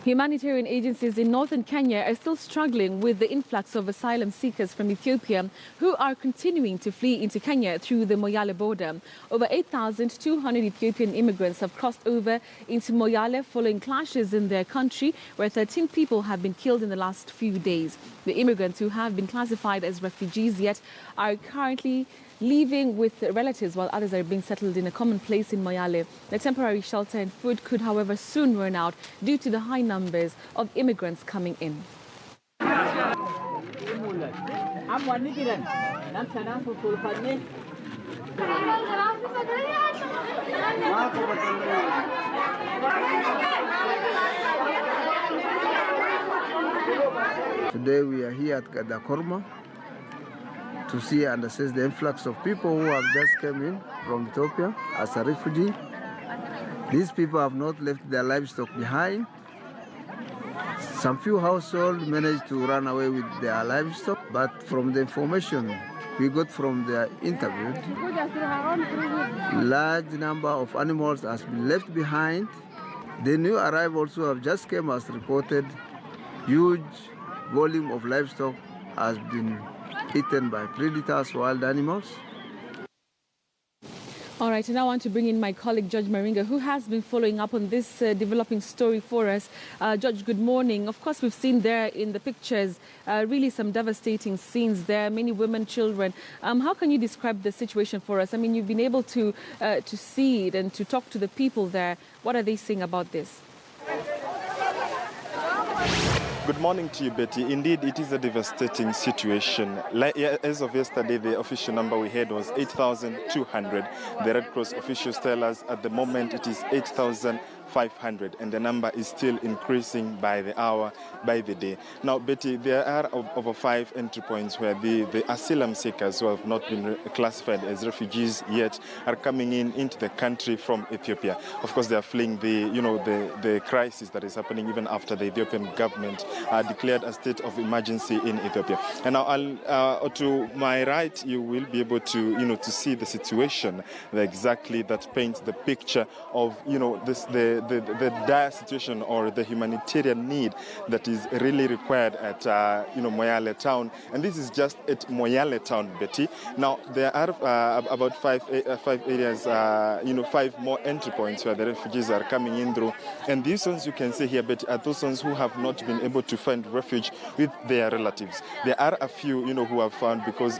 Humanitarian agencies in northern Kenya are still struggling with the influx of asylum seekers from Ethiopia who are continuing to flee into Kenya through the Moyale border. Over 8,200 Ethiopian immigrants have crossed over into Moyale following clashes in their country, where 13 people have been killed in the last few days. The immigrants, who have been classified as refugees yet, are currently leaving with relatives, while others are being settled in a common place in Moyale. The temporary shelter and food could, however, soon run out due to the high numbers of immigrants coming in. Today we are here at Gadakorma to see and assess the influx of people who have just come in from Ethiopia as a refugee. These people have not left their livestock behind. Some few households managed to run away with their livestock, but from the information we got from their interview, large number of animals has been left behind. The new arrivals who have just came as reported, huge volume of livestock has been eaten by predators, wild animals. All right, and I want to bring in my colleague, Judge Maringa, who has been following up on this developing story for us. Judge, good morning. Of course, we've seen there in the pictures really some devastating scenes there, many women, children. How can you describe the situation for us? I mean, you've been able to see it and to talk to the people there. What are they saying about this? Good morning to you, Betty. Indeed, it is a devastating situation. As of yesterday, the official number we had was 8,200. The Red Cross officials tell us at the moment it is 8,500, and the number is still increasing by the hour, by the day. Now, Betty, there are over 5 entry points where the asylum seekers who have not been classified as refugees yet are coming into the country from Ethiopia. Of course, they are fleeing the crisis that is happening even after the Ethiopian government declared a state of emergency in Ethiopia. And now, to my right, you will be able to to see the situation exactly that paints the picture of the dire situation or the humanitarian need that is really required at Moyale town. And this is just at Moyale town, Betty. Now there are about five areas, 5 more entry points where the refugees are coming in through. And these ones you can see here, Betty, are those ones who have not been able to find refuge with their relatives. There are a few, who have found because,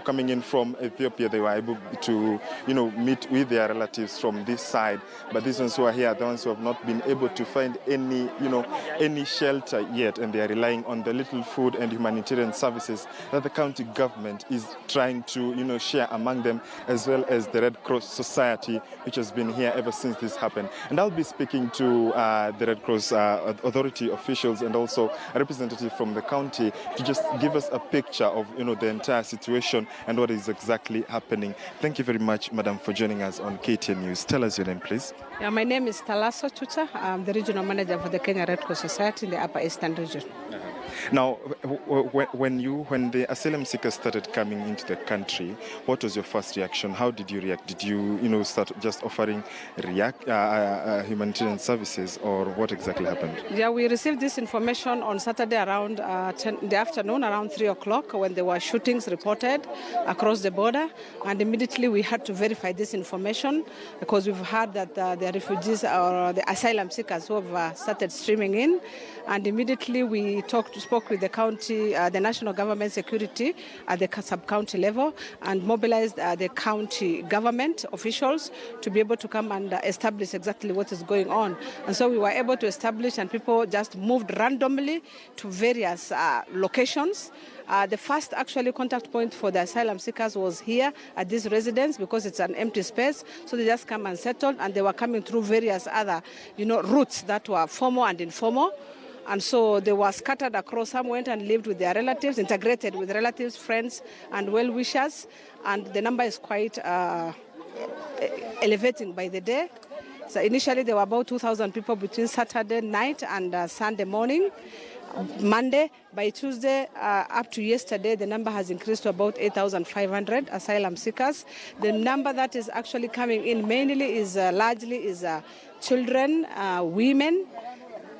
coming in from Ethiopia, they were able to, meet with their relatives from this side. But these ones who are here are the ones who have not been able to find any shelter yet, and they are relying on the little food and humanitarian services that the county government is trying to, share among them, as well as the Red Cross Society, which has been here ever since this happened. And I'll be speaking to the Red Cross authority officials and also a representative from the county to just give us a picture of, the entire situation and what is exactly happening. Thank you very much, Madam, for joining us on KTN News. Tell us your name, please. Yeah, my name is Talaso Tuta. I'm the regional manager for the Kenya Red Cross Society in the Upper Eastern region. Now, when the asylum seekers started coming into the country, what was your first reaction? How did you react? Did you, start just offering humanitarian services, or what exactly happened? Yeah, we received this information on Saturday around 10 in the afternoon, around 3 o'clock, when there were shootings reported across the border, and immediately we had to verify this information because we've heard that the refugees or the asylum seekers who have started streaming in, and immediately we spoke with the county, the national government security at the sub-county level, and mobilized the county government officials to be able to come and establish exactly what is going on. And so we were able to establish, and people just moved randomly to various locations. The first actually contact point for the asylum seekers was here at this residence because it's an empty space. So they just come and settled, and they were coming through various other, routes that were formal and informal. And so they were scattered across. Some went and lived with their relatives, integrated with relatives, friends, and well-wishers. And the number is quite elevating by the day. So initially there were about 2,000 people between Saturday night and Sunday morning. Monday, by Tuesday, up to yesterday, the number has increased to about 8,500 asylum seekers. The number that is actually coming in mainly is largely children, women,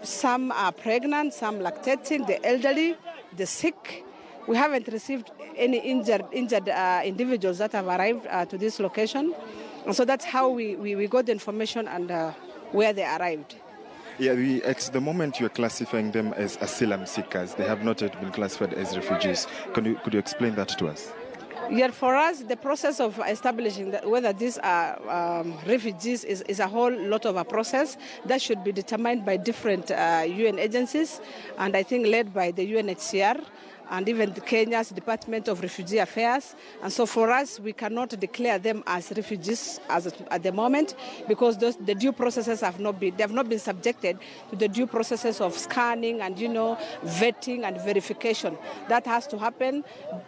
Some are pregnant, some lactating, the elderly, the sick. We haven't received any injured individuals that have arrived to this location. And so that's how we got the information and where they arrived. Yeah, at the moment you're classifying them as asylum seekers. They have not yet been classified as refugees. Could you explain that to us? Yeah, for us, the process of establishing whether these are refugees is a whole lot of a process that should be determined by different UN agencies, and I think led by the UNHCR and even Kenya's Department of Refugee Affairs. And so for us, we cannot declare them as refugees at the moment because the due processes have not been subjected to the due processes of scanning and, vetting and verification. That has to happen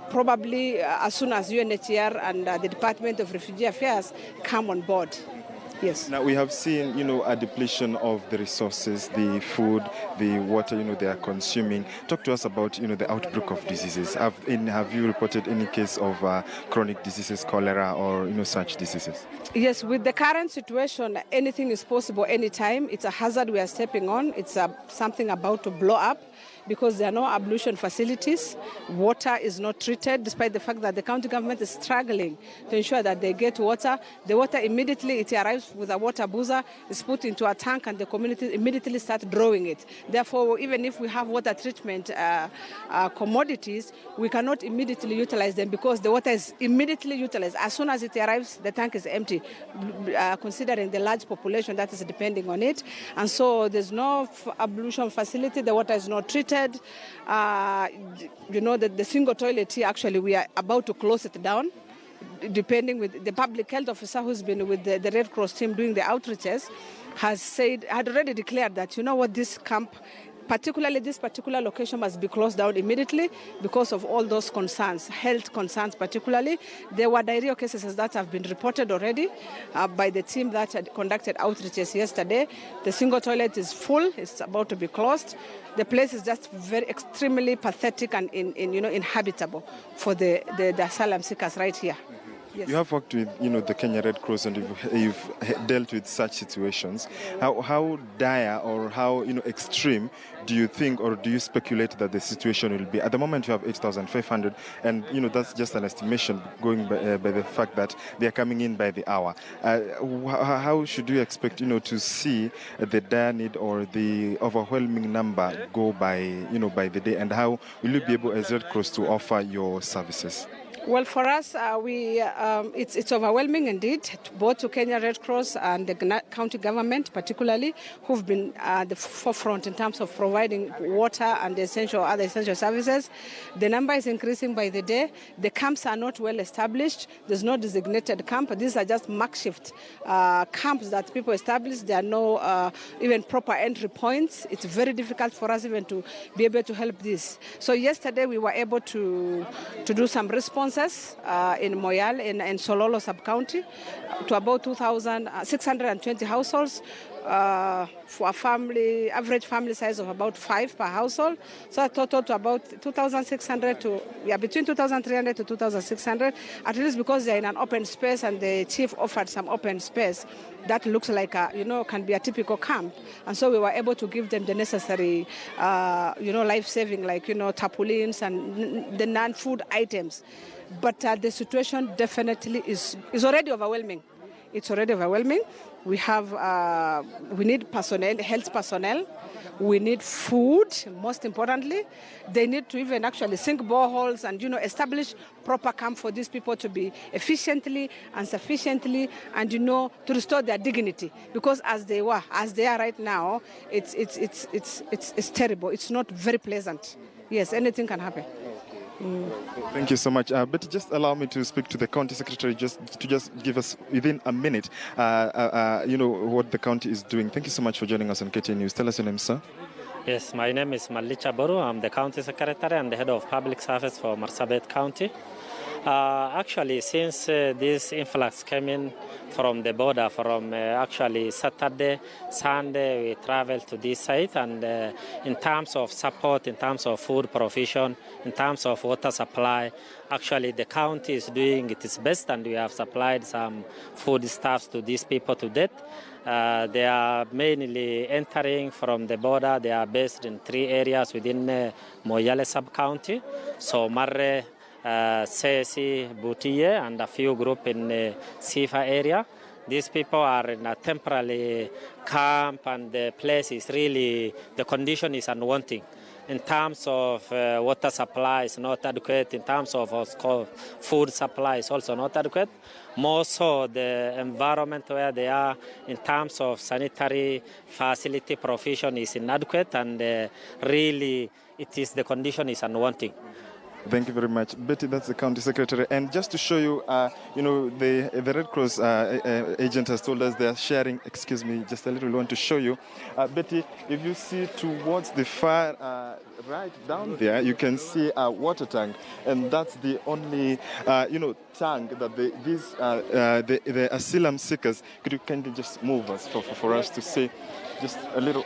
probably as soon as UNHCR and the Department of Refugee Affairs come on board. Yes. Now we have seen, a depletion of the resources, the food, the water, they are consuming. Talk to us about, the outbreak of diseases. Have you reported any case of chronic diseases, cholera, or such diseases? Yes, with the current situation, anything is possible anytime. It's a hazard we are stepping on. It's something about to blow up, because there are no ablution facilities. Water is not treated, despite the fact that the county government is struggling to ensure that they get water. The water immediately, it arrives with a water boozer, is put into a tank, and the community immediately start drawing it. Therefore, even if we have water treatment commodities, we cannot immediately utilize them because the water is immediately utilized. As soon as it arrives, the tank is empty, considering the large population that is depending on it. And so there's no ablution facility, the water is not treated. The single toilet here, actually, we are about to close it down, depending with the public health officer who's been with the Red Cross team doing the outreaches, had already declared that, this camp, particularly this particular location, must be closed down immediately because of all those concerns, health concerns particularly. There were diarrhea cases that have been reported already by the team that had conducted outreaches yesterday. The single toilet is full, it's about to be closed. The place is just very extremely pathetic and inhabitable for the asylum seekers right here. Yes. You have worked with, the Kenya Red Cross, and you've dealt with such situations. How dire or how, extreme do you think, or do you speculate that the situation will be? At the moment, you have 8,500, and, that's just an estimation going by the fact that they are coming in by the hour. How should you expect, to see the dire need or the overwhelming number go by, by the day, and how will you be able, as Red Cross, to offer your services? Well, for us, it's overwhelming indeed, both to Kenya Red Cross and the county government particularly, who've been at the forefront in terms of providing water and other essential services. The number is increasing by the day. The camps are not well established. There's no designated camp. These are just makeshift camps that people establish. There are no even proper entry points. It's very difficult for us even to be able to help this. So yesterday we were able to do some response in Moyale in Sololo sub-county to about 2,620 households for a average family size of about 5 per household. So a total to about 2,600 between 2,300 to 2,600, at least because they're in an open space, and the chief offered some open space that looks like can be a typical camp. And so we were able to give them the necessary, life-saving, like, tarpaulins and the non-food items. But the situation definitely is already overwhelming. It's already overwhelming. We need personnel, health personnel. We need food, most importantly. They need to even actually sink boreholes and, establish proper camp for these people to be efficiently and sufficiently and, to restore their dignity. Because as they are right now, it's terrible. It's not very pleasant. Yes, anything can happen. Thank you so much. But just allow me to speak to the county secretary to give us within a minute, what the county is doing. Thank you so much for joining us on KTN News. Tell us your name, sir. Yes, my name is Malicha Boru. I'm the county secretary and the head of public service for Marsabit County. Actually, since this influx came in from the border, from actually Saturday, Sunday, we traveled to this site, and in terms of support, in terms of food provision, in terms of water supply, actually the county is doing its best, and we have supplied some foodstuffs to these people to date. They are mainly entering from the border. They are based in 3 areas within Moyale sub-county, so Marre, Sesi, Butiye, and a few group in the Sifa area. These people are in a temporary camp, and the place is really, the condition is unwanting. In terms of water supply is not adequate, in terms of food supply is also not adequate. More so the environment where they are in terms of sanitary facility provision is inadequate, and really the condition is unwanting. Thank you very much, Betty. That's the county secretary. And just to show you, the Red Cross agent has told us they are sharing. Excuse me, just a little. We want to show you, Betty. If you see towards the far right down there, you can see a water tank, and that's the only tank that the asylum seekers. Could you kindly just move us for us to see just a little?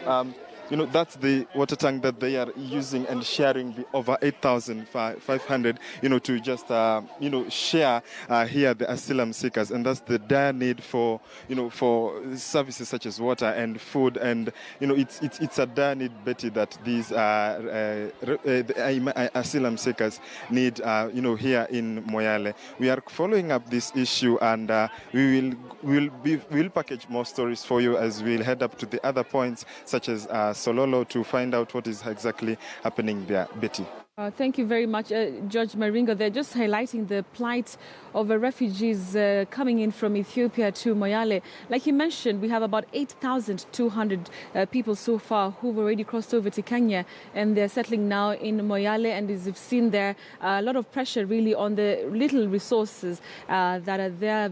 That's the water tank that they are using and sharing, the over 8,500, to just, share here the asylum seekers. And that's the dire need for services such as water and food. And, it's a dire need, Betty, that these asylum seekers need, here in Moyale. We are following up this issue, and we'll package more stories for you as we'll head up to the other points, such as Sololo, to find out what is exactly happening there. Betty. Thank you very much, Judge Maringa. They're just highlighting the plight of refugees coming in from Ethiopia to Moyale. Like you mentioned, we have about 8,200 people so far who've already crossed over to Kenya, and they're settling now in Moyale. And as you've seen there, a lot of pressure really on the little resources that are there,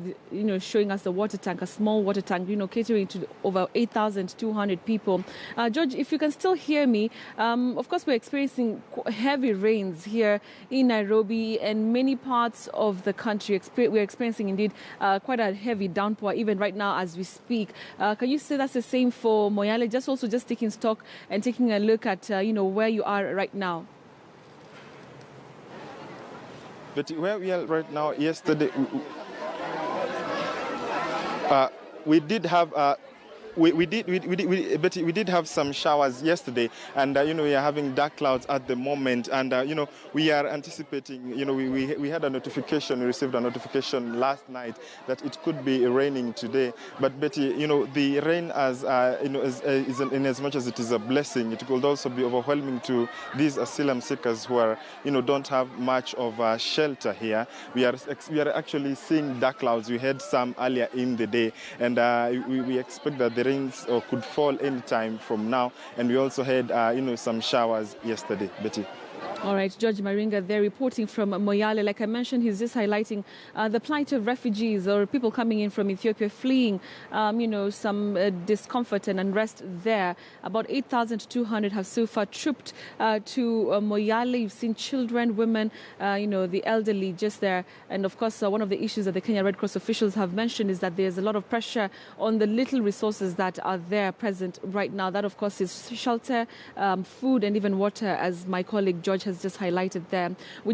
showing us the water tank, a small water tank, catering to over 8,200 people. Judge, if you can still hear me, of course, we're experiencing heavy rains here in Nairobi and many parts of the country. We're experiencing indeed quite a heavy downpour even right now as we speak. Can you say that's the same for Moyale? Just taking stock and taking a look at where you are right now. But where we are right now, yesterday we did have. We did have some showers yesterday, and we are having dark clouds at the moment, and we are anticipating. We had a notification. We received a notification last night that it could be raining today. But Betty, the rain is in as much as it is a blessing, it could also be overwhelming to these asylum seekers who are don't have much of a shelter here. We are actually seeing dark clouds. We had some earlier in the day, and we expect that the rains could fall any time from now, and we also had some showers yesterday. Betty. All right, Judge Maringa, they're reporting from Moyale. Like I mentioned, he's just highlighting the plight of refugees or people coming in from Ethiopia fleeing, some discomfort and unrest there. About 8,200 have so far trooped to Moyale. You've seen children, women, the elderly just there. And of course, one of the issues that the Kenya Red Cross officials have mentioned is that there's a lot of pressure on the little resources that are there present right now. That, of course, is shelter, food, and even water, as my colleague George has just highlighted there. We just